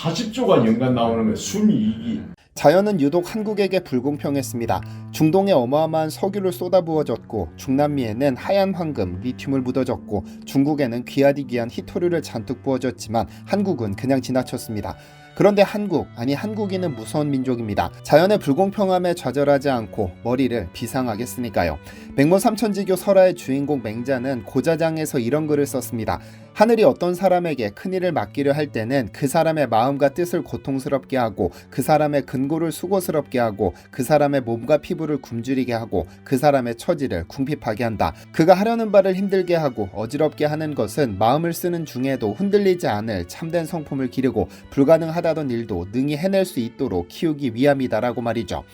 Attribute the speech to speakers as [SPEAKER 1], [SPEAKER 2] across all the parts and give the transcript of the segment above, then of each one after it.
[SPEAKER 1] 40조가 연간 나오는 거예요. 순이익이.
[SPEAKER 2] 자연은 유독 한국에게 불공평했습니다. 중동에 어마어마한 석유를 쏟아부어줬고 중남미에는 하얀 황금, 리튬을 묻어줬고 중국에는 귀하디 귀한 희토류를 잔뜩 부어줬지만 한국은 그냥 지나쳤습니다. 그런데 한국인은 무서운 민족입니다. 자연의 불공평함에 좌절하지 않고 머리를 비상하게 쓰니까요. 맹모삼천지교 설화의 주인공 맹자는 고자장에서 이런 글을 썼습니다. 하늘이 어떤 사람에게 큰일을 맡기려 할 때는 그 사람의 마음과 뜻을 고통스럽게 하고 그 사람의 근고를 수고스럽게 하고 그 사람의 몸과 피부를 굶주리게 하고 그 사람의 처지를 궁핍하게 한다. 그가 하려는 바를 힘들게 하고 어지럽게 하는 것은 마음을 쓰는 중에도 흔들리지 않을 참된 성품을 기르고 불가능하다던 일도 능히 해낼 수 있도록 키우기 위함이다라고 말이죠.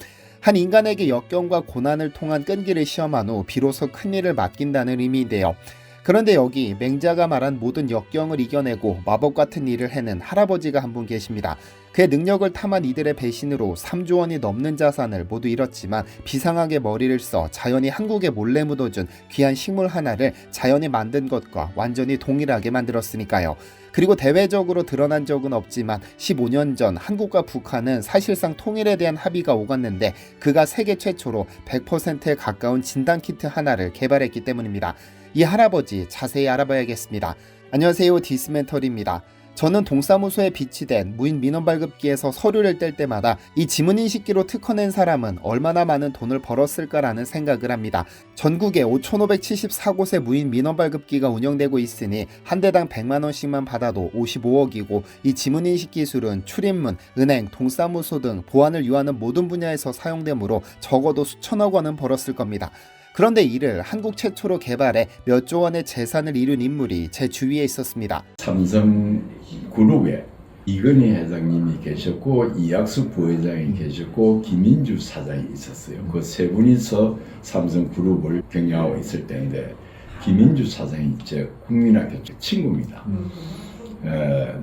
[SPEAKER 2] 한 인간에게 역경과 고난을 통한 끈기를 시험한 후 비로소 큰일을 맡긴다는 의미인데요. 그런데 여기 맹자가 말한 모든 역경을 이겨내고 마법 같은 일을 해낸 할아버지가 한 분 계십니다. 그의 능력을 탐한 이들의 배신으로 3조 원이 넘는 자산을 모두 잃었지만 비상하게 머리를 써 자연이 한국에 몰래 묻어준 귀한 식물 하나를 자연이 만든 것과 완전히 동일하게 만들었으니까요. 그리고 대외적으로 드러난 적은 없지만 15년 전 한국과 북한은 사실상 통일에 대한 합의가 오갔는데 그가 세계 최초로 100%에 가까운 진단키트 하나를 개발했기 때문입니다. 이 할아버지 자세히 알아봐야겠습니다. 안녕하세요, 디스멘털입니다. 저는 동사무소에 비치된 무인 민원 발급기에서 서류를 뗄 때마다 이 지문인식기로 특허낸 사람은 얼마나 많은 돈을 벌었을까라는 생각을 합니다. 전국에 5,574곳의 무인 민원 발급기가 운영되고 있으니 한 대당 100만원씩만 받아도 55억이고 이 지문인식 기술은 출입문, 은행, 동사무소 등 보안을 유하는 모든 분야에서 사용되므로 적어도 수천억 원은 벌었을 겁니다. 그런데 이를 한국 최초로 개발해 몇 조 원의 재산을 이룬 인물이 제 주위에 있었습니다.
[SPEAKER 1] 삼성그룹에 이건희 회장님이 계셨고 이학수 부회장이 계셨고 김인주 사장이 있었어요. 그 세 분이서 삼성그룹을 경영하고 있을 때인데 김인주 사장이 제 국민학교 친구입니다.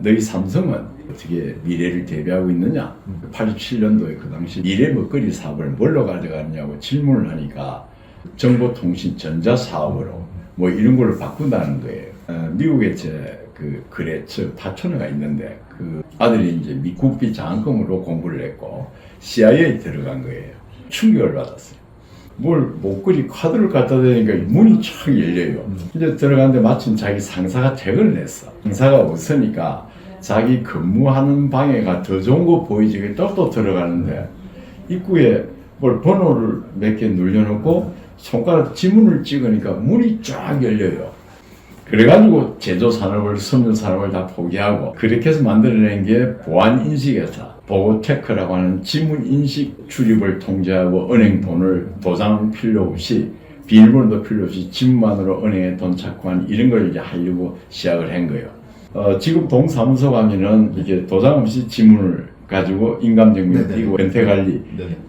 [SPEAKER 1] 너희 삼성은 어떻게 미래를 대비하고 있느냐? 87년도에 그 당시 미래 먹거리 사업을 뭘로 가져가느냐고 질문을 하니까 정보통신 전자사업으로 뭐 이런 걸로 바꾼다는 거예요. 미국에 제 그 거래처 파트너가 있는데 그 아들이 이제 미국비 장학금으로 공부를 했고 CIA에 들어간 거예요. 충격을 받았어요. 뭘 목걸이 카드를 갖다 대니까 문이 촥 열려요. 이제 들어갔는데 마침 자기 상사가 퇴근을 했어. 상사가 없으니까 자기 근무하는 방에가 더 좋은 거 보이지. 또 들어가는데 입구에 뭘 번호를 몇 개 눌려놓고 손가락 지문을 찍으니까 문이 쫙 열려요. 그래가지고 제조산업을, 섬유산업을 다 포기하고 그렇게 해서 만들어낸 게 보안인식회사 보고테크라고 하는 지문인식 출입을 통제하고 은행 돈을 도장 필요 없이 비밀번호도 필요 없이 지문만으로 은행에 돈 착고한 이런 걸 이제 하려고 시작을 한 거예요. 지금 동사무소 가면은 이게 도장 없이 지문을 가지고 인감증명 띄고 연태관리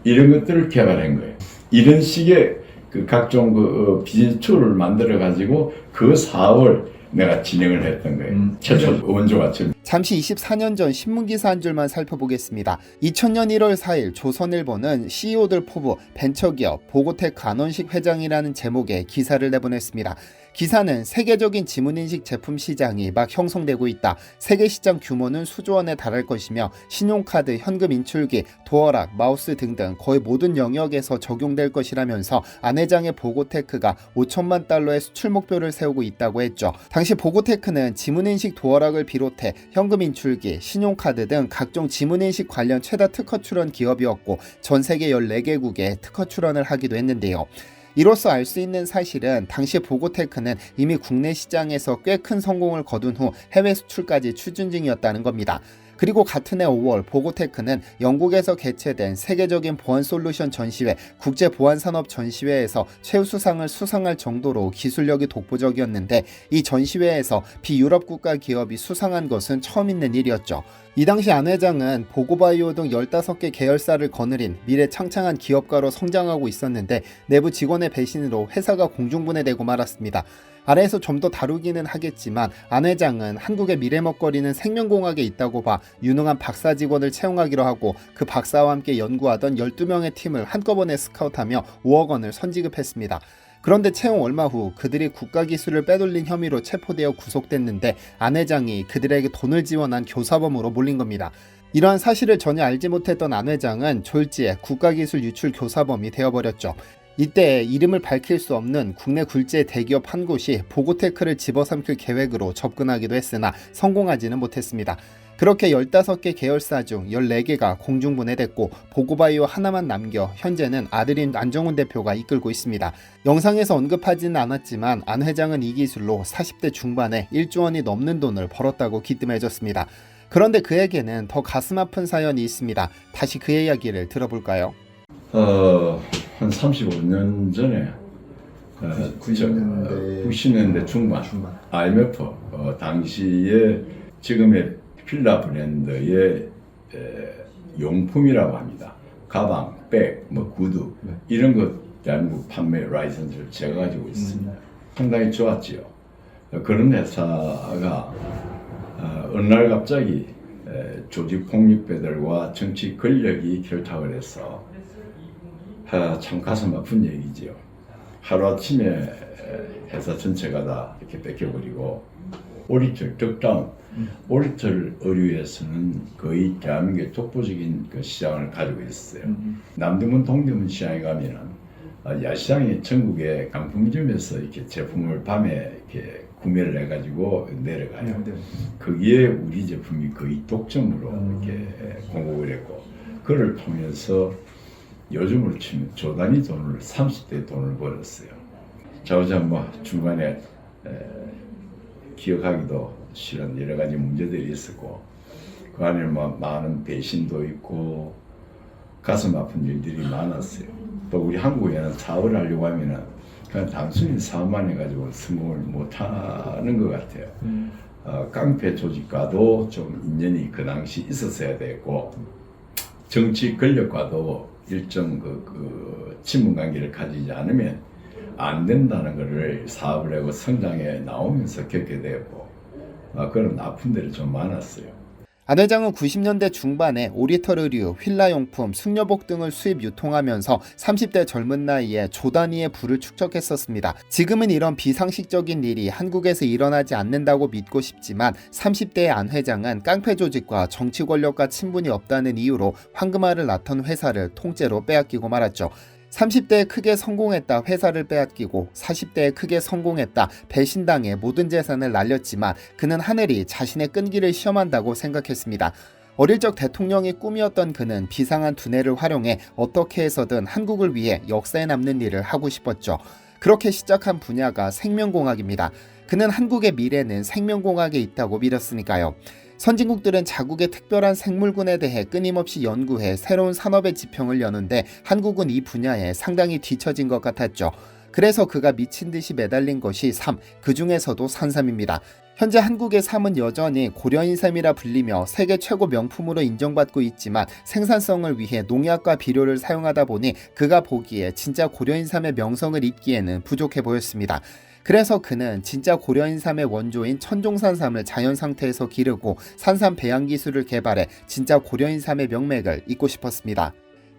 [SPEAKER 1] 이런 것들을 개발한 거예요. 이런 식의 그 각종 그 비즈니스 툴을 만들어 가지고 그 사업을 내가 진행을 했던 거예요. 최초 원조가 지금.
[SPEAKER 2] 잠시 24년 전 신문기사 한 줄만 살펴보겠습니다. 2000년 1월 4일 조선일보는 CEO들 포부 벤처기업 보고테크 안원식 회장이라는 제목의 기사를 내보냈습니다. 기사는 세계적인 지문인식 제품 시장이 막 형성되고 있다. 세계 시장 규모는 수조 원에 달할 것이며 신용카드, 현금 인출기, 도어락, 마우스 등등 거의 모든 영역에서 적용될 것이라면서 안 회장의 보고테크가 5천만 달러의 수출 목표를 세우고 있다고 했죠. 당시 보고테크는 지문인식 도어락을 비롯해 현금 인출기, 신용카드 등 각종 지문인식 관련 최다 특허 출원 기업이었고 전 세계 14개국에 특허 출원을 하기도 했는데요. 이로써 알 수 있는 사실은 당시 보고테크는 이미 국내 시장에서 꽤 큰 성공을 거둔 후 해외 수출까지 추진 중이었다는 겁니다. 그리고 같은 해 5월 보고테크는 영국에서 개최된 세계적인 보안 솔루션 전시회 국제보안산업 전시회에서 최우수상을 수상할 정도로 기술력이 독보적이었는데 이 전시회에서 비유럽 국가 기업이 수상한 것은 처음 있는 일이었죠. 이 당시 안 회장은 보고바이오 등 15개 계열사를 거느린 미래 창창한 기업가로 성장하고 있었는데 내부 직원의 배신으로 회사가 공중분해되고 말았습니다. 아래에서 좀 더 다루기는 하겠지만 안 회장은 한국의 미래 먹거리는 생명공학에 있다고 봐 유능한 박사 직원을 채용하기로 하고 그 박사와 함께 연구하던 12명의 팀을 한꺼번에 스카우트하며 5억 원을 선지급했습니다. 그런데 채용 얼마 후 그들이 국가기술을 빼돌린 혐의로 체포되어 구속됐는데 안 회장이 그들에게 돈을 지원한 교사범으로 몰린 겁니다. 이러한 사실을 전혀 알지 못했던 안 회장은 졸지에 국가기술 유출 교사범이 되어버렸죠. 이때 이름을 밝힐 수 없는 국내 굴지의 대기업 한 곳이 보고테크를 집어삼킬 계획으로 접근하기도 했으나 성공하지는 못했습니다. 그렇게 15개 계열사 중 14개가 공중분해됐고 보고바이오 하나만 남겨 현재는 아들인 안정훈 대표가 이끌고 있습니다. 영상에서 언급하지는 않았지만 안 회장은 이 기술로 40대 중반에 1조 원이 넘는 돈을 벌었다고 기뜸해졌습니다. 그런데 그에게는 더 가슴 아픈 사연이 있습니다. 다시 그의 이야기를 들어볼까요?
[SPEAKER 1] 한 35년 전에 90년대 중반 IMF 당시에 지금의 필라 브랜드의 용품이라고 합니다. 가방, 백, 구두 이런 것 대한민국 판매 라이선스를 제가 가지고 있습니다. 상당히 좋았지요. 그런 회사가 어느 날 갑자기 조직 폭력배들과 정치 권력이 결탁을 해서 참 가슴 아픈 얘기지요. 하루아침에 회사 전체가 다 이렇게 뺏겨버리고 오리털, 덕다운 오리털 의류에서는 거의 대한민국의 독보적인 그 시장을 가지고 있어요. 남대문, 동대문 시장에 가면은 야시장이 전국의 강품점에서 이렇게 제품을 밤에 이렇게 구매를 해가지고 내려가요. 거기에 우리 제품이 거의 독점으로 이렇게 공급을 했고, 그를 통해서 요즘으로 치면 조단위 돈을 30대 돈을 벌었어요. 자우자 중간에 기억하기도 싫은 여러 가지 문제들이 있었고, 그 안에 많은 배신도 있고 가슴 아픈 일들이 많았어요. 또 우리 한국에는 사업을 하려고 하면은 그냥 단순히 사업만 해가지고 성공을 못하는 것 같아요. 깡패 조직과도 좀 인연이 그 당시 있었어야 되고, 정치 권력과도 일정 그 친분 관계를 가지지 않으면 안 된다는 것을 사업을 하고 성장해 나오면서 겪게 되었고, 그런 아픔들이 좀 많았어요.
[SPEAKER 2] 안 회장은 90년대 중반에 오리털 의류, 휠라용품, 숙녀복 등을 수입 유통하면서 30대 젊은 나이에 조 단위의 부를 축적했었습니다. 지금은 이런 비상식적인 일이 한국에서 일어나지 않는다고 믿고 싶지만 30대의 안 회장은 깡패 조직과 정치 권력과 친분이 없다는 이유로 황금알을 낳던 회사를 통째로 빼앗기고 말았죠. 30대에 크게 성공했다 회사를 빼앗기고 40대에 크게 성공했다 배신당해 모든 재산을 날렸지만 그는 하늘이 자신의 끈기를 시험한다고 생각했습니다. 어릴 적 대통령의 꿈이었던 그는 비상한 두뇌를 활용해 어떻게 해서든 한국을 위해 역사에 남는 일을 하고 싶었죠. 그렇게 시작한 분야가 생명공학입니다. 그는 한국의 미래는 생명공학에 있다고 믿었으니까요. 선진국들은 자국의 특별한 생물군에 대해 끊임없이 연구해 새로운 산업의 지평을 여는데 한국은 이 분야에 상당히 뒤처진 것 같았죠. 그래서 그가 미친 듯이 매달린 것이 삶, 그 중에서도 산삼입니다. 현재 한국의 삶은 여전히 고려인삼이라 불리며 세계 최고 명품으로 인정받고 있지만 생산성을 위해 농약과 비료를 사용하다 보니 그가 보기에 진짜 고려인삼의 명성을 잇기에는 부족해 보였습니다. 그래서 그는 진짜 고려인삼의 원조인 천종산삼을 자연 상태에서 기르고 산삼 배양 기술을 개발해 진짜 고려인삼의 명맥을 잇고 싶었습니다.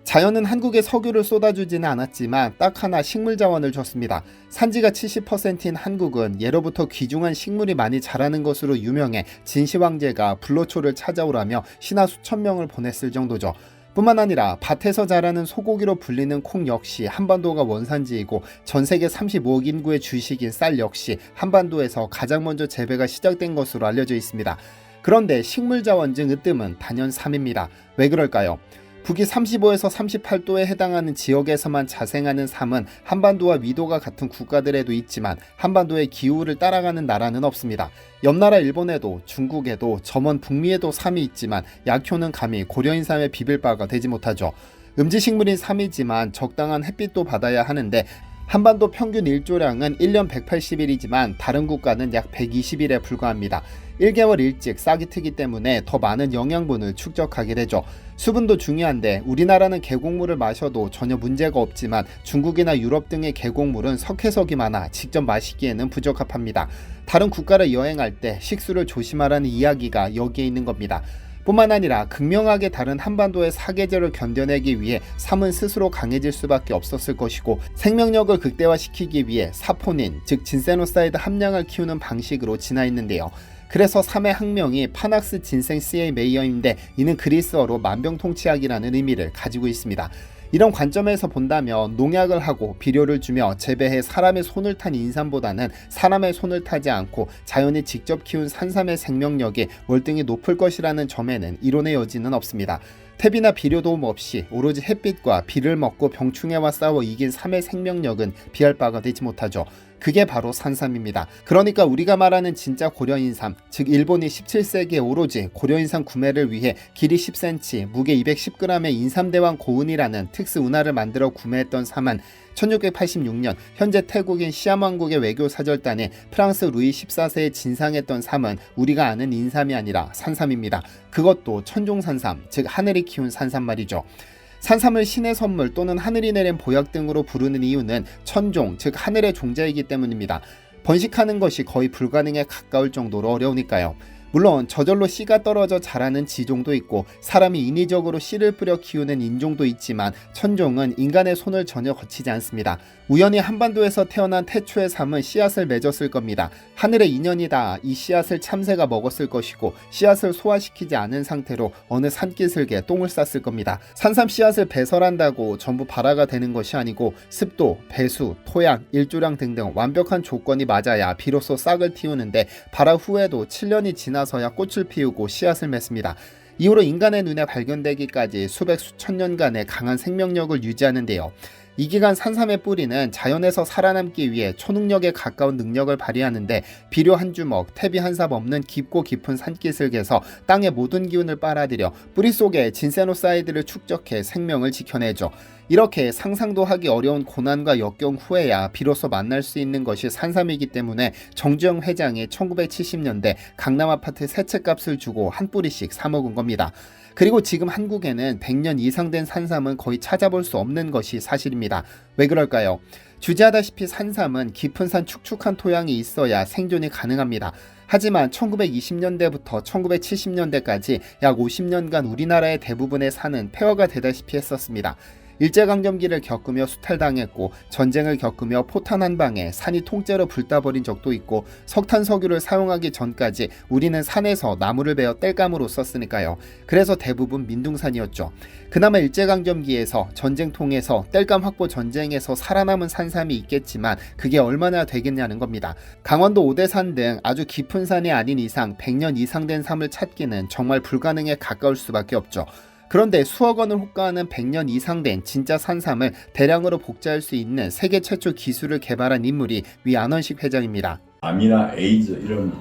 [SPEAKER 2] 자연은 한국에 석유를 쏟아주지는 않았지만 딱 하나 식물 자원을 줬습니다. 산지가 70%인 한국은 예로부터 귀중한 식물이 많이 자라는 것으로 유명해 진시황제가 불로초를 찾아오라며 신하 수천 명을 보냈을 정도죠. 뿐만 아니라 밭에서 자라는 소고기로 불리는 콩 역시 한반도가 원산지이고 전세계 35억 인구의 주식인 쌀 역시 한반도에서 가장 먼저 재배가 시작된 것으로 알려져 있습니다. 그런데 식물자원 중 으뜸은 단연 삼입니다. 왜 그럴까요? 북위 35에서 38도에 해당하는 지역에서만 자생하는 삼은 한반도와 위도가 같은 국가들에도 있지만 한반도의 기후를 따라가는 나라는 없습니다. 옆나라 일본에도 중국에도 점원 북미에도 삼이 있지만 약효는 감히 고려인삼에 비빌 바가 되지 못하죠. 음지식물인 삼이지만 적당한 햇빛도 받아야 하는데 한반도 평균 일조량은 1년 180일이지만 다른 국가는 약 120일에 불과합니다. 1개월 일찍 싹이 트기 때문에 더 많은 영양분을 축적하게 되죠. 수분도 중요한데 우리나라는 계곡물을 마셔도 전혀 문제가 없지만 중국이나 유럽 등의 계곡물은 석회석이 많아 직접 마시기에는 부적합합니다. 다른 국가를 여행할 때 식수를 조심하라는 이야기가 여기에 있는 겁니다. 뿐만 아니라 극명하게 다른 한반도의 사계절을 견뎌내기 위해 삶은 스스로 강해질 수밖에 없었을 것이고 생명력을 극대화시키기 위해 사포닌, 즉 진세노사이드 함량을 키우는 방식으로 진화했는데요. 그래서 3의 학명이 파낙스 진생 CA 메이어인데 이는 그리스어로 만병통치약이라는 의미를 가지고 있습니다. 이런 관점에서 본다면 농약을 하고 비료를 주며 재배해 사람의 손을 탄 인삼보다는 사람의 손을 타지 않고 자연이 직접 키운 산삼의 생명력이 월등히 높을 것이라는 점에는 이론의 여지는 없습니다. 퇴비나 비료 도움 없이 오로지 햇빛과 비를 먹고 병충해와 싸워 이긴 삼의 생명력은 비할 바가 되지 못하죠. 그게 바로 산삼입니다. 그러니까 우리가 말하는 진짜 고려인삼, 즉 일본이 17세기에 오로지 고려인삼 구매를 위해 길이 10cm, 무게 210g의 인삼대왕 고은이라는 특수 운하를 만들어 구매했던 삼은 1686년 현재 태국인 시암 왕국의 외교사절단에 프랑스 루이 14세에 진상했던 삼은 우리가 아는 인삼이 아니라 산삼입니다. 그것도 천종산삼, 즉 하늘이 키운 산삼 말이죠. 산삼을 신의 선물 또는 하늘이 내린 보약 등으로 부르는 이유는 천종, 즉 하늘의 종자이기 때문입니다. 번식하는 것이 거의 불가능에 가까울 정도로 어려우니까요. 물론 저절로 씨가 떨어져 자라는 지종도 있고 사람이 인위적으로 씨를 뿌려 키우는 인종도 있지만 천종은 인간의 손을 전혀 거치지 않습니다. 우연히 한반도에서 태어난 태초의 삶은 씨앗을 맺었을 겁니다. 하늘의 인연이다. 이 씨앗을 참새가 먹었을 것이고 씨앗을 소화시키지 않은 상태로 어느 산기슭에 똥을 쌌을 겁니다. 산삼 씨앗을 배설한다고 전부 발화가 되는 것이 아니고 습도, 배수, 토양, 일조량 등등 완벽한 조건이 맞아야 비로소 싹을 틔우는데 발화 후에도 7년이 지나서야 꽃을 피우고 씨앗을 맺습니다. 이후로 인간의 눈에 발견되기까지 수백 수천 년간의 강한 생명력을 유지하는데요. 이 기간 산삼의 뿌리는 자연에서 살아남기 위해 초능력에 가까운 능력을 발휘하는데 비료 한 주먹, 퇴비 한 삽 없는 깊고 깊은 산기슭에서 땅의 모든 기운을 빨아들여 뿌리 속에 진세노사이드를 축적해 생명을 지켜내죠. 이렇게 상상도 하기 어려운 고난과 역경 후에야 비로소 만날 수 있는 것이 산삼이기 때문에 정주영 회장이 1970년대 강남 아파트 세 채 값을 주고 한 뿌리씩 사 먹은 겁니다. 그리고 지금 한국에는 100년 이상 된 산삼은 거의 찾아볼 수 없는 것이 사실입니다. 왜 그럴까요? 주제하다시피 산삼은 깊은 산 축축한 토양이 있어야 생존이 가능합니다. 하지만 1920년대부터 1970년대까지 약 50년간 우리나라의 대부분의 산은 폐허가 되다시피 했었습니다. 일제강점기를 겪으며 수탈당했고 전쟁을 겪으며 포탄 한 방에 산이 통째로 불타버린 적도 있고 석탄 석유를 사용하기 전까지 우리는 산에서 나무를 베어 땔감으로 썼으니까요. 그래서 대부분 민둥산이었죠. 그나마 일제강점기에서 전쟁 통해서 땔감 확보 전쟁에서 살아남은 산삼이 있겠지만 그게 얼마나 되겠냐는 겁니다. 강원도 오대산 등 아주 깊은 산이 아닌 이상 100년 이상 된 삶을 찾기는 정말 불가능에 가까울 수밖에 없죠. 그런데 수억 원을 호가하는 100년 이상 된 진짜 산삼을 대량으로 복제할 수 있는 세계 최초 기술을 개발한 인물이 위 안원식 회장입니다.
[SPEAKER 1] 암이나 에이즈 이런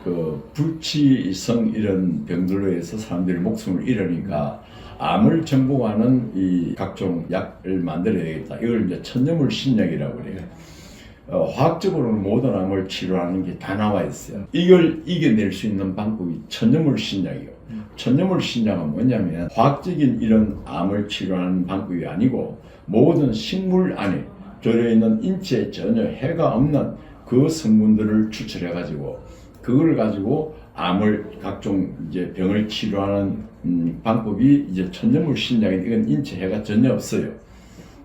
[SPEAKER 1] 불치성 이런 병들로 해서 사람들이 목숨을 잃으니까 암을 정복하는 이 각종 약을 만들어야 되겠다. 이걸 이제 천녀물 신약이라고 그래요. 화학적으로는 모든 암을 치료하는 게 다 나와 있어요. 이걸 이겨낼 수 있는 방법이 천녀물 신약이에요. 천녀물 신약은 뭐냐면 화학적인 이런 암을 치료하는 방법이 아니고 모든 식물 안에 들어있는 인체에 전혀 해가 없는 그 성분들을 추출해가지고 그걸 가지고 암을 각종 이제 병을 치료하는 방법이 이제 천녀물 신약인데 이건 인체 해가 전혀 없어요.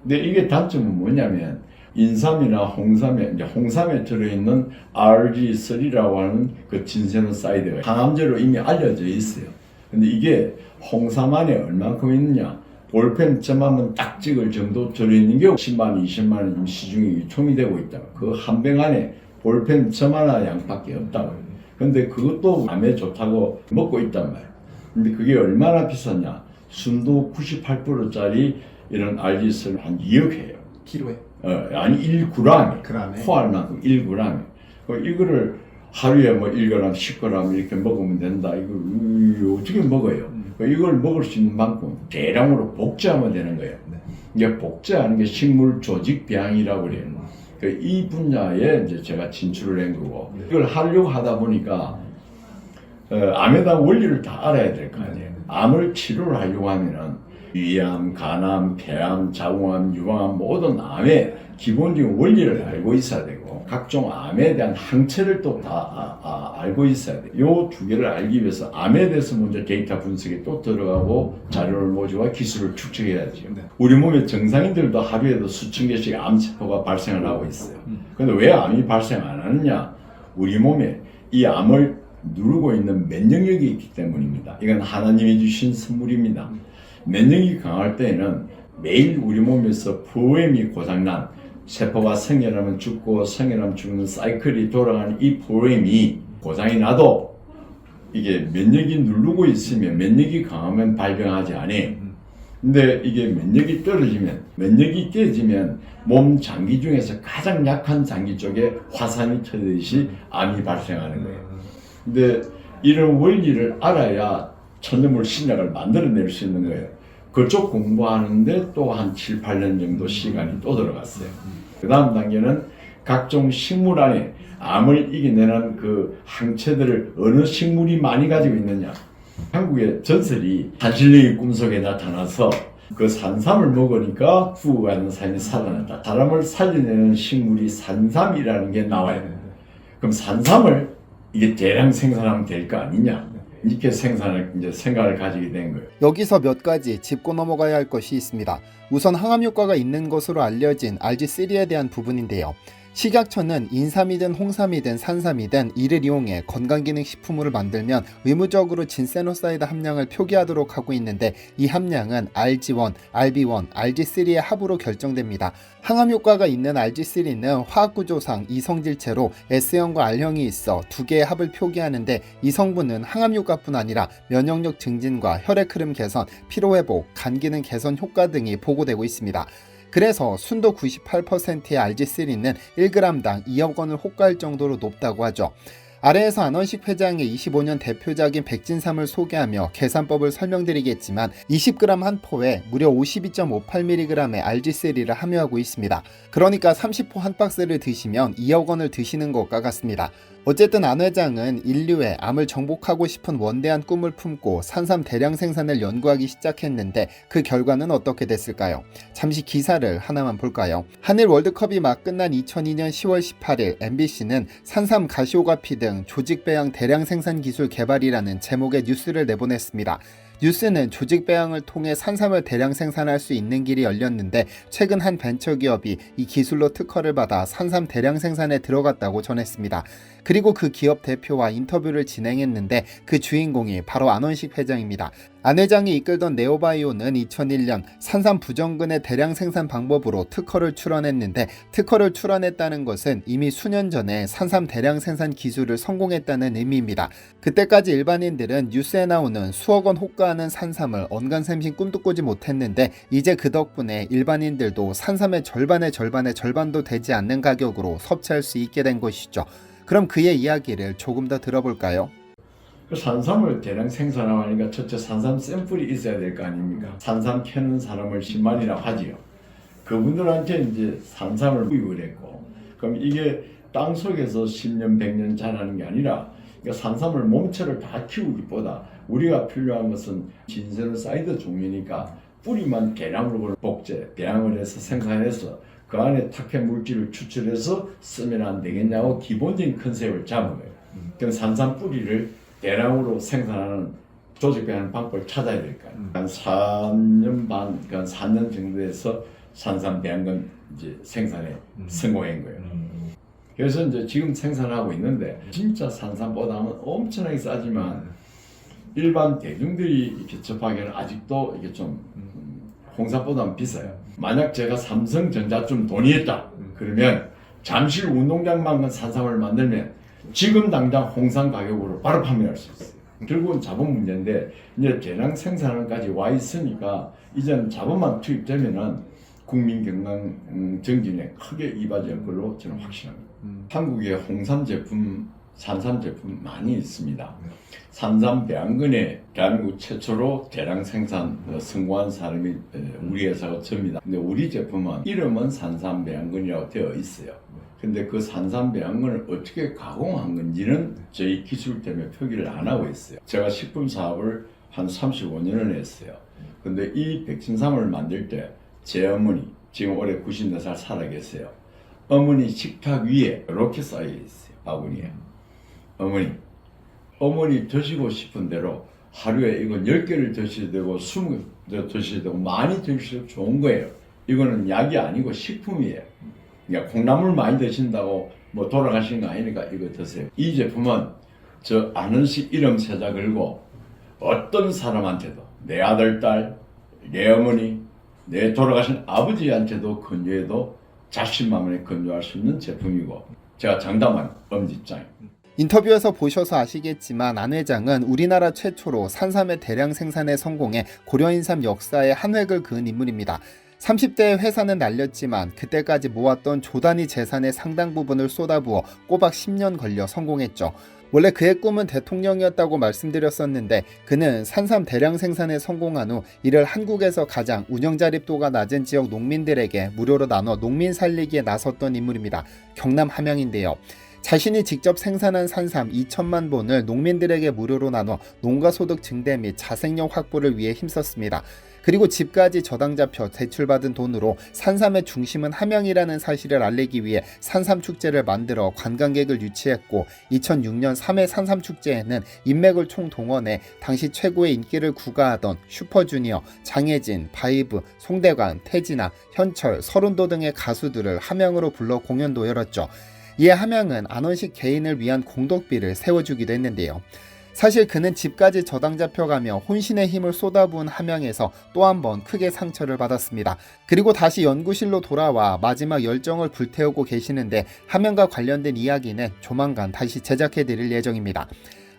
[SPEAKER 1] 근데 이게 단점은 뭐냐면 인삼이나 홍삼에 이제 홍삼에 들어있는 RG3라고 하는 그 진세노사이드가 항암제로 이미 알려져 있어요. 근데 이게 홍삼 안에 얼만큼 있느냐? 볼펜 점하면 딱 찍을 정도 들어있는 게 10만, 20만 원 시중에 유통이 되고 있다. 그 한 병 안에 볼펜 점 하나 양밖에 없다고. 근데 그것도 암에 좋다고 먹고 있단 말이에요. 근데 그게 얼마나 비쌌냐? 순도 98%짜리 이런 RG3를 한 2억 해요.
[SPEAKER 3] 키로에?
[SPEAKER 1] 아니 1g에.
[SPEAKER 3] 그램에?
[SPEAKER 1] 포알 만큼 1g에. 이거를 하루에 뭐 1g, 10g 이렇게 먹으면 된다. 이걸 어떻게 먹어요? 이걸 먹을 수 있는 만큼 대량으로 복제하면 되는 거예요.
[SPEAKER 3] 네.
[SPEAKER 1] 이게 복제하는 게 식물 조직 배양이라고 그래요. 이 분야에 이제 제가 진출을 한 거고 이걸 하려고 하다 보니까 암에 대한 원리를 다 알아야 될 거 아니에요. 암을 치료를 하려고 하면은 위암, 간암, 폐암, 자궁암, 유방암 모든 암의 기본적인 원리를 알고 있어야 되고 각종 암에 대한 항체를 또 다 알고 있어야 돼요. 요 두 개를 알기 위해서 암에 대해서 먼저 데이터 분석에 또 들어가고 자료를 모집하고 기술을 축적해야죠.
[SPEAKER 3] 네.
[SPEAKER 1] 우리 몸의 정상인들도 하루에도 수천 개씩 암세포가 발생을 하고 있어요. 그런데 왜 암이 발생 안 하느냐? 우리 몸에 이 암을 누르고 있는 면역력이 있기 때문입니다. 이건 하나님이 주신 선물입니다. 면역력이 강할 때에는 매일 우리 몸에서 프로그램이 고장난 세포가 생겨나면 죽고 생겨나면 죽는 사이클이 돌아가는 이 프로그램이 고장이 나도 이게 면역이 누르고 있으면 면역이 강하면 발병하지 않아요. 근데 이게 면역이 떨어지면 면역이 깨지면 몸 장기 중에서 가장 약한 장기 쪽에 화산이 터지듯이 암이 발생하는 거예요. 근데 이런 원리를 알아야 천연물 신약을 만들어낼 수 있는 거예요. 그쪽 공부하는데 또 한 7, 8년 정도 시간이 또 들어갔어요. 그 다음 단계는 각종 식물 안에 암을 이겨내는 그 항체들을 어느 식물이 많이 가지고 있느냐. 한국의 전설이 산신령이 꿈속에 나타나서 그 산삼을 먹으니까 죽어가는 사람이 살아났다. 사람을 살려내는 식물이 산삼이라는 게 나와요. 그럼 산삼을 이게 대량 생산하면 될 거 아니냐? 이렇게 생각을 가지게 된 거예요.
[SPEAKER 2] 여기서 몇 가지 짚고 넘어가야 할 것이 있습니다. 우선 항암 효과가 있는 것으로 알려진 RG3에 대한 부분인데요. 식약처는 인삼이든 홍삼이든 산삼이든 이를 이용해 건강기능식품으를 만들면 의무적으로 진세노사이드 함량을 표기하도록 하고 있는데 이 함량은 RG1, RB1, RG3의 합으로 결정됩니다. 항암 효과가 있는 RG3는 화학구조상 이성질체로 S형과 R형이 있어 두 개의 합을 표기하는데 이 성분은 항암 효과뿐 아니라 면역력 증진과 혈액 흐름 개선, 피로회복, 간기능 개선 효과 등이 보고되고 있습니다. 그래서 순도 98%의 RG3는 1g당 2억 원을 호가할 정도로 높다고 하죠. 아래에서 안원식 회장의 25년 대표작인 백진삼을 소개하며 계산법을 설명드리겠지만 20g 한 포에 무려 52.58mg의 RG3를 함유하고 있습니다. 그러니까 30포 한 박스를 드시면 2억 원을 드시는 것과 같습니다. 어쨌든 안 회장은 인류의 암을 정복하고 싶은 원대한 꿈을 품고 산삼 대량 생산을 연구하기 시작했는데 그 결과는 어떻게 됐을까요? 잠시 기사를 하나만 볼까요? 한일 월드컵이 막 끝난 2002년 10월 18일 MBC는 산삼 가시오가피 등 조직 배양 대량 생산 기술 개발이라는 제목의 뉴스를 내보냈습니다. 뉴스는 조직 배양을 통해 산삼을 대량 생산할 수 있는 길이 열렸는데 최근 한 벤처기업이 이 기술로 특허를 받아 산삼 대량 생산에 들어갔다고 전했습니다. 그리고 그 기업 대표와 인터뷰를 진행했는데 그 주인공이 바로 안원식 회장입니다. 안 회장이 이끌던 네오바이오는 2001년 산삼 부정근의 대량 생산 방법으로 특허를 출원했는데 특허를 출원했다는 것은 이미 수년 전에 산삼 대량 생산 기술을 성공했다는 의미입니다. 그때까지 일반인들은 뉴스에 나오는 수억 원 호가하는 산삼을 언간샘신 꿈도 꾸지 못했는데 이제 그 덕분에 일반인들도 산삼의 절반도 되지 않는 가격으로 섭취할 수 있게 된 것이죠. 그럼 그의 이야기를 조금 더 들어볼까요?
[SPEAKER 1] 그 산삼을 대량 생산하니까 첫째 산삼 샘플이 있어야 될 거 아닙니까? 산삼 캐는 사람을 10만이라고 하지요. 그분들한테 이제 산삼을 구입을 했고, 그럼 이게 땅 속에서 10년, 100년 자라는 게 아니라 그러니까 산삼을 몸체를 다 키우기보다 우리가 필요한 것은 진세노사이드 종류니까 뿌리만 대량으로 복제, 배양을 해서 생산해서 그 안에 탁해 물질을 추출해서 쓰면 안 되겠냐고 기본적인 컨셉을 잡은 거예요. 그럼 산삼 뿌리를 대량으로 생산하는 조직 배양 방법을 찾아야 될 거예요. 한 3년 반, 그러니까 4년 정도에서 산삼 배양근 이제 생산에 성공한 거예요. 그래서 이제 지금 생산하고 있는데 진짜 산삼보다는 엄청나게 싸지만 일반 대중들이 이렇게 접하기에는 아직도 이게 좀 홍삼보다는 비싸요. 만약 제가 삼성전자쯤 돈이 있다 그러면 잠실 운동장만큼 산삼을 만들면 지금 당장 홍삼 가격으로 바로 판매할 수 있어요. 결국은 자본 문제인데 이제 대량 생산까지 와 있으니까 이제는 자본만 투입되면은 국민 건강 정진에 크게 이바지할 걸로 저는 확신합니다. 한국에 홍삼 제품, 산삼 제품 많이 있습니다. 산삼 배양근에 대한민국 최초로 대량 생산 성공한 사람이 우리 회사가 접니다. 근데 우리 제품은 이름은 산삼 배양근이라고 되어 있어요. 근데 그 산삼 배양근을 어떻게 가공한 건지는 저희 기술 때문에 표기를 안 하고 있어요. 제가 식품 사업을 한 35년을 했어요. 근데 이 백진삼을 만들 때 제 어머니, 지금 올해 94살 살아 계세요. 어머니 식탁 위에 이렇게 쌓여 있어요. 바구니에. 어머니 드시고 싶은 대로 하루에 이거 10개를 드셔도 되고 20개 드셔도 되고 많이 드실수록 좋은 거예요. 이거는 약이 아니고 식품이에요. 그러니까 콩나물 많이 드신다고 뭐 돌아가신 거 아니니까 이거 드세요. 이 제품은 저 안은식 이름 세자 걸고 어떤 사람한테도 내 아들, 딸, 내 어머니, 내 돌아가신 아버지한테도 권유해도 자신만만에 권유할 수 있는 제품이고 제가 장담한 엄지장입니다.
[SPEAKER 2] 인터뷰에서 보셔서 아시겠지만 안 회장은 우리나라 최초로 산삼의 대량 생산에 성공해 고려인삼 역사에 한 획을 그은 인물입니다. 30대의 회사는 날렸지만 그때까지 모았던 조단위 재산의 상당 부분을 쏟아부어 꼬박 10년 걸려 성공했죠. 원래 그의 꿈은 대통령이었다고 말씀드렸었는데 그는 산삼 대량 생산에 성공한 후 이를 한국에서 가장 운영 자립도가 낮은 지역 농민들에게 무료로 나눠 농민 살리기에 나섰던 인물입니다. 경남 함양인데요. 자신이 직접 생산한 산삼 2천만 본을 농민들에게 무료로 나눠 농가소득 증대 및 자생력 확보를 위해 힘썼습니다. 그리고 집까지 저당 잡혀 대출받은 돈으로 산삼의 중심은 함양이라는 사실을 알리기 위해 산삼축제를 만들어 관광객을 유치했고 2006년 3회 산삼축제에는 인맥을 총동원해 당시 최고의 인기를 구가하던 슈퍼주니어, 장혜진, 바이브, 송대관, 태진아, 현철, 서른도 등의 가수들을 함양으로 불러 공연도 열었죠. 이에 함양은 안원식 개인을 위한 공덕비를 세워주기도 했는데요. 사실 그는 집까지 저당 잡혀가며 혼신의 힘을 쏟아부은 함양에서 또 한 번 크게 상처를 받았습니다. 그리고 다시 연구실로 돌아와 마지막 열정을 불태우고 계시는데 함양과 관련된 이야기는 조만간 다시 제작해드릴 예정입니다.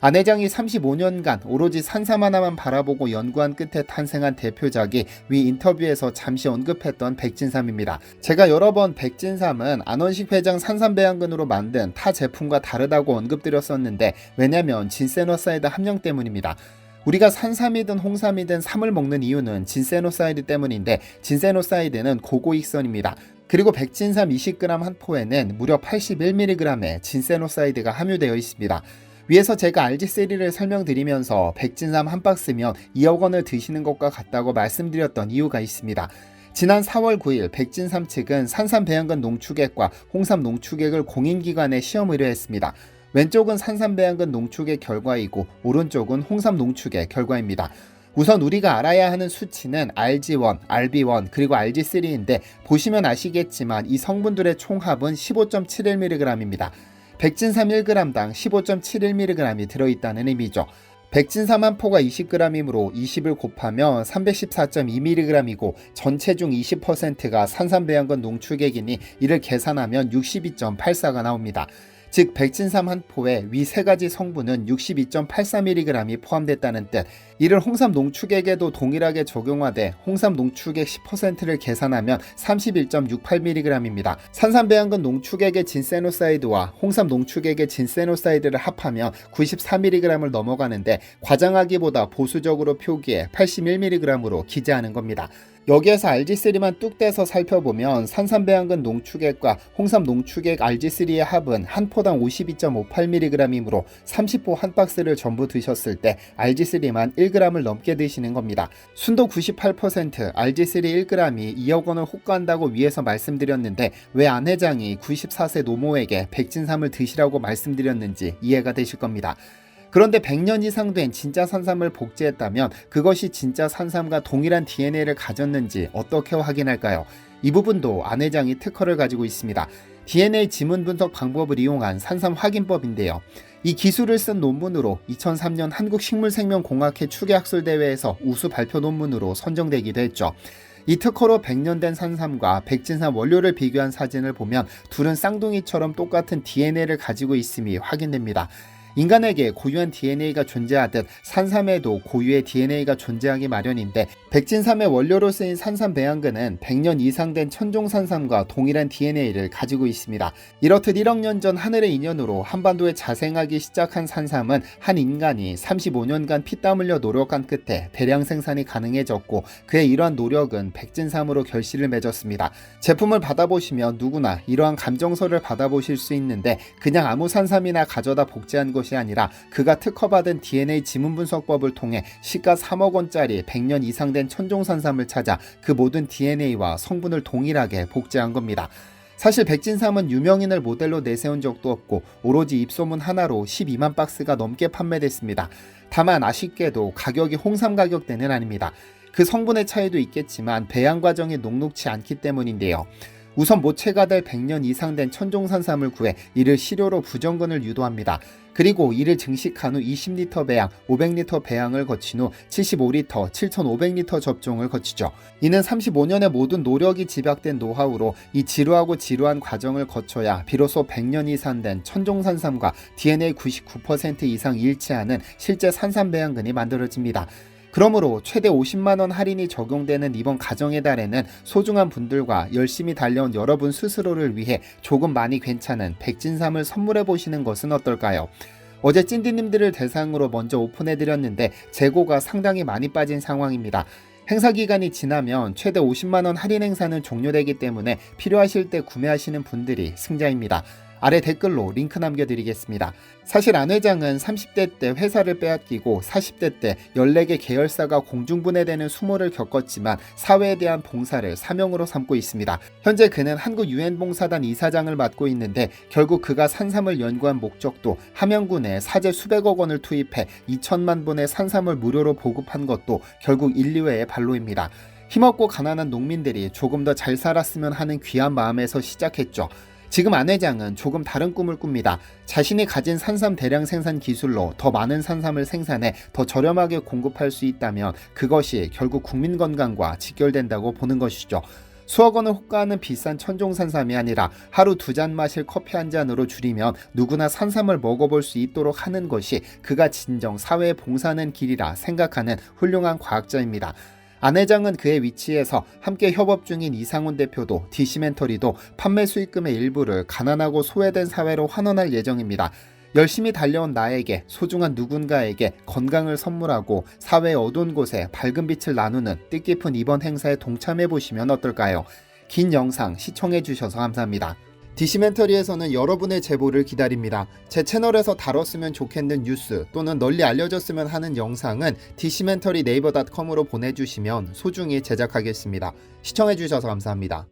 [SPEAKER 2] 안 회장이 35년간 오로지 산삼 하나만 바라보고 연구한 끝에 탄생한 대표작이 위 인터뷰에서 잠시 언급했던 백진삼입니다. 제가 여러 번 백진삼은 안원식 회장 산삼배양근으로 만든 타 제품과 다르다고 언급드렸었는데 왜냐면 진세노사이드 함량 때문입니다. 우리가 산삼이든 홍삼이든 삼을 먹는 이유는 진세노사이드 때문인데 진세노사이드는 고고익선입니다. 그리고 백진삼 20g 한 포에는 무려 81mg의 진세노사이드가 함유되어 있습니다. 위에서 제가 RG3를 설명드리면서 백진삼 한 박스면 2억 원을 드시는 것과 같다고 말씀드렸던 이유가 있습니다. 지난 4월 9일 백진삼 측은 산삼 배양근 농축액과 홍삼 농축액을 공인기관에 시험 의뢰했습니다. 왼쪽은 산삼 배양근 농축액 결과이고 오른쪽은 홍삼 농축액 결과입니다. 우선 우리가 알아야 하는 수치는 RG1, RB1 그리고 RG3인데 보시면 아시겠지만 이 성분들의 총합은 15.71mg입니다. 백진삼 1g당 15.71mg이 들어있다는 의미죠. 백진삼 한 포가 20g이므로 20을 곱하면 314.2mg이고 전체 중 20%가 산삼배양근 농축액이니 이를 계산하면 62.84가 나옵니다. 즉 백진삼 한 포에 위 세 가지 성분은 62.84mg이 포함됐다는 뜻. 이를 홍삼 농축액에도 동일하게 적용하되 홍삼 농축액 10%를 계산하면 31.68mg입니다. 산삼배양근 농축액의 진세노사이드와 홍삼 농축액의 진세노사이드를 합하면 94mg을 넘어가는데 과장하기보다 보수적으로 표기해 81mg으로 기재하는 겁니다. 여기에서 RG3만 뚝 떼서 살펴보면 산삼배양근 농축액과 홍삼 농축액 RG3의 합은 한 포당 52.58mg이므로 30포 한 박스를 전부 드셨을 때 RG3만 1g을 넘게 드시는 겁니다. 순도 98% RG3 1g이 2억 원을 호가한다고 위에서 말씀드렸는데 왜 안 회장이 94세 노모에게 백진삼을 드시라고 말씀드렸는지 이해가 되실 겁니다. 그런데 100년 이상 된 진짜 산삼을 복제했다면 그것이 진짜 산삼과 동일한 DNA를 가졌는지 어떻게 확인할까요? 이 부분도 안 회장이 특허를 가지고 있습니다. DNA 지문 분석 방법을 이용한 산삼 확인법인데요. 이 기술을 쓴 논문으로 2003년 한국식물생명공학회 추계학술대회에서 우수 발표 논문으로 선정되기도 했죠. 이 특허로 100년 된 산삼과 백진삼 원료를 비교한 사진을 보면 둘은 쌍둥이처럼 똑같은 DNA를 가지고 있음이 확인됩니다. 인간에게 고유한 DNA가 존재하듯 산삼에도 고유의 DNA가 존재하기 마련인데 백진삼의 원료로 쓰인 산삼 배양근은 100년 이상 된 천종산삼과 동일한 DNA를 가지고 있습니다. 이렇듯 1억 년 전 하늘의 인연으로 한반도에 자생하기 시작한 산삼은 한 인간이 35년간 피땀 흘려 노력한 끝에 대량 생산이 가능해졌고 그의 이러한 노력은 백진삼으로 결실을 맺었습니다. 제품을 받아보시면 누구나 이러한 감정서를 받아보실 수 있는데 그냥 아무 산삼이나 가져다 복제한 것이 아니라 그가 특허받은 DNA 지문 분석법을 통해 시가 3억 원짜리 100년 이상 된 천종산삼을 찾아 그 모든 DNA와 성분을 동일하게 복제한 겁니다. 사실 백진삼은 유명인을 모델로 내세운 적도 없고 오로지 입소문 하나로 12만 박스가 넘게 판매됐습니다. 다만 아쉽게도 가격이 홍삼 가격대는 아닙니다. 그 성분의 차이도 있겠지만 배양 과정이 녹록치 않기 때문인데요. 우선 모체가 될 100년 이상 된 천종산삼을 구해 이를 시료로 부정근을 유도합니다. 그리고 이를 증식한 후 20리터 배양, 500리터 배양을 거친 후 75리터, 7500리터 접종을 거치죠. 이는 35년의 모든 노력이 집약된 노하우로 이 지루하고 지루한 과정을 거쳐야 비로소 100년 이상 된 천종산삼과 DNA 99% 이상 일치하는 실제 산삼 배양근이 만들어집니다. 그러므로 최대 50만원 할인이 적용되는 이번 가정의 달에는 소중한 분들과 열심히 달려온 여러분 스스로를 위해 조금 많이 괜찮은 백진삼을 선물해 보시는 것은 어떨까요? 어제 찐디님들을 대상으로 먼저 오픈해드렸는데 재고가 상당히 많이 빠진 상황입니다. 행사 기간이 지나면 최대 50만원 할인 행사는 종료되기 때문에 필요하실 때 구매하시는 분들이 승자입니다. 아래 댓글로 링크 남겨드리겠습니다. 사실 안 회장은 30대 때 회사를 빼앗기고 40대 때 14개 계열사가 공중분해되는 수모를 겪었지만 사회에 대한 봉사를 사명으로 삼고 있습니다. 현재 그는 한국유엔봉사단 이사장을 맡고 있는데 결국 그가 산삼을 연구한 목적도 함양군에 사제 수백억 원을 투입해 2천만 본의 산삼을 무료로 보급한 것도 결국 인류애의 발로입니다. 힘없고 가난한 농민들이 조금 더 잘 살았으면 하는 귀한 마음에서 시작했죠. 지금 안 회장은 조금 다른 꿈을 꿉니다. 자신이 가진 산삼 대량 생산 기술로 더 많은 산삼을 생산해 더 저렴하게 공급할 수 있다면 그것이 결국 국민 건강과 직결된다고 보는 것이죠. 수억 원을 호가하는 비싼 천종산삼이 아니라 하루 2잔 마실 커피 한 잔으로 줄이면 누구나 산삼을 먹어볼 수 있도록 하는 것이 그가 진정 사회에 봉사하는 길이라 생각하는 훌륭한 과학자입니다. 안 회장은 그의 위치에서 함께 협업 중인 이상훈 대표도 디시멘터리도 판매 수익금의 일부를 가난하고 소외된 사회로 환원할 예정입니다. 열심히 달려온 나에게 소중한 누군가에게 건강을 선물하고 사회의 어두운 곳에 밝은 빛을 나누는 뜻깊은 이번 행사에 동참해보시면 어떨까요? 긴 영상 시청해주셔서 감사합니다. 디시멘터리에서는 여러분의 제보를 기다립니다. 제 채널에서 다뤘으면 좋겠는 뉴스 또는 널리 알려졌으면 하는 영상은 디시멘터리 네이버.com으로 보내주시면 소중히 제작하겠습니다. 시청해주셔서 감사합니다.